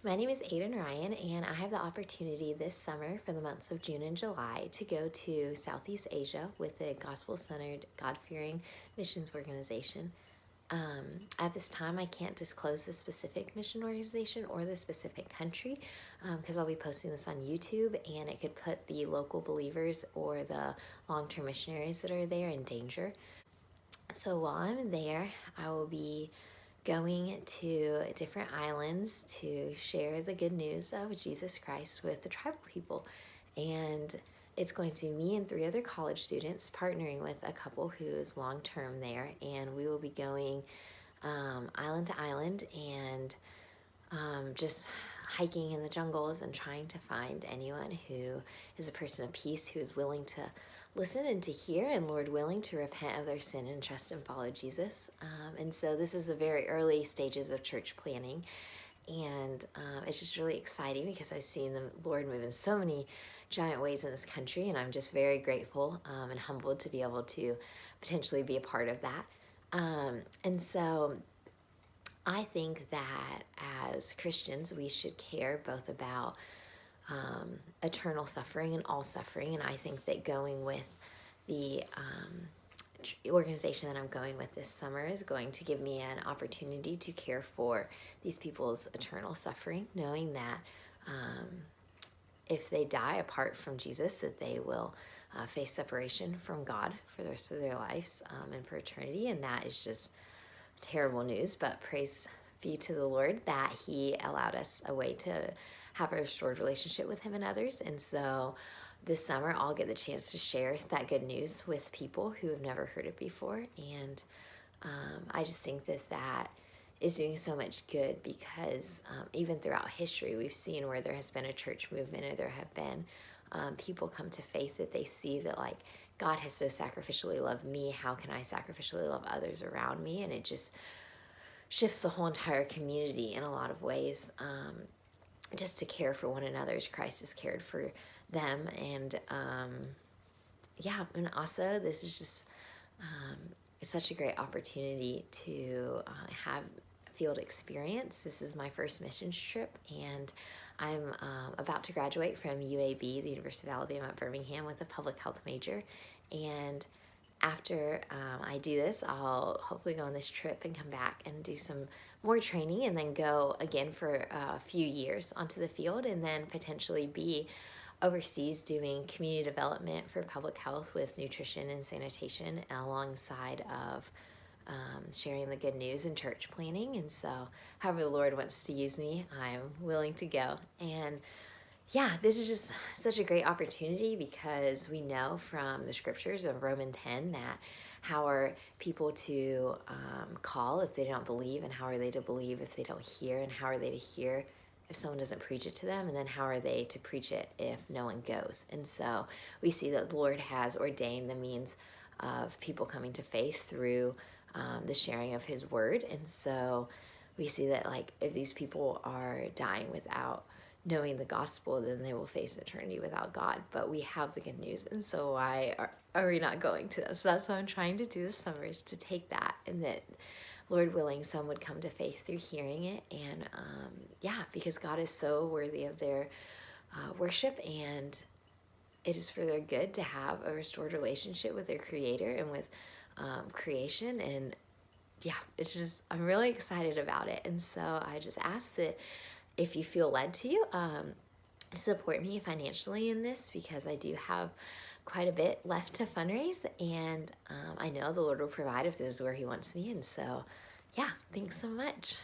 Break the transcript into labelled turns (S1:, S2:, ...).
S1: My name is Aiden Ryan, and I have the opportunity this summer for the months of June and July to go to Southeast Asia with a gospel centered, God fearing missions organization. At this time, I can't disclose the specific mission organization or the specific country because I'll be posting this on YouTube and it could put the local believers or the long term missionaries that are there in danger. So while I'm there, I will be going to different islands to share the good news of Jesus Christ with the tribal people. And it's going to be me and three other college students partnering with a couple who is long term there. And we will be going island to island and just hiking in the jungles and trying to find anyone who is a person of peace who is willing to listen and to hear, and Lord willing to repent of their sin and trust and follow Jesus. And so this is the very early stages of church planning, and it's just really exciting because I've seen the Lord move in so many giant ways in this country, and I'm just very grateful and humbled to be able to potentially be a part of that. And so I think that as Christians, we should care both about eternal suffering and all suffering. And I think that going with the organization that I'm going with this summer is going to give me an opportunity to care for these people's eternal suffering, knowing that if they die apart from Jesus, that they will face separation from God for the rest of their lives and for eternity. And that is just terrible news, but praise be to the Lord that He allowed us a way to have a restored relationship with Him and others. And so this summer, I'll get the chance to share that good news with people who have never heard it before. And I just think that that is doing so much good because even throughout history, we've seen where there has been a church movement or there have been people come to faith that they see that, like, God has so sacrificially loved me. How can I sacrificially love others around me? And it just shifts the whole entire community in a lot of ways, just to care for one another as Christ has cared for them. And yeah, and also this is just such a great opportunity to have field experience. This is my first missions trip, and I'm about to graduate from UAB, the University of Alabama at Birmingham, with a public health major. And after I do this, I'll hopefully go on this trip and come back and do some more training and then go again for a few years onto the field and then potentially be overseas doing community development for public health with nutrition and sanitation alongside of sharing the good news in church planning. And so however the Lord wants to use me, I'm willing to go. And yeah, this is just such a great opportunity because we know from the scriptures of Romans 10 that how are people to call if they don't believe, and how are they to believe if they don't hear, and how are they to hear if someone doesn't preach it to them, and then how are they to preach it if no one goes. And so we see that the Lord has ordained the means of people coming to faith through the sharing of His word. And so we see that, like, if these people are dying without knowing the gospel, then they will face eternity without God. But we have the good news, and so why are we not going to them? So that's what I'm trying to do this summer, is to take that, and that, Lord willing, some would come to faith through hearing it. And yeah, because God is so worthy of their worship, and it is for their good to have a restored relationship with their Creator and with creation. And yeah, it's just, I'm really excited about it. And so I just ask that if you feel led to, support me financially in this, because I do have quite a bit left to fundraise, and I know the Lord will provide if this is where He wants me. And so, yeah, thanks so much.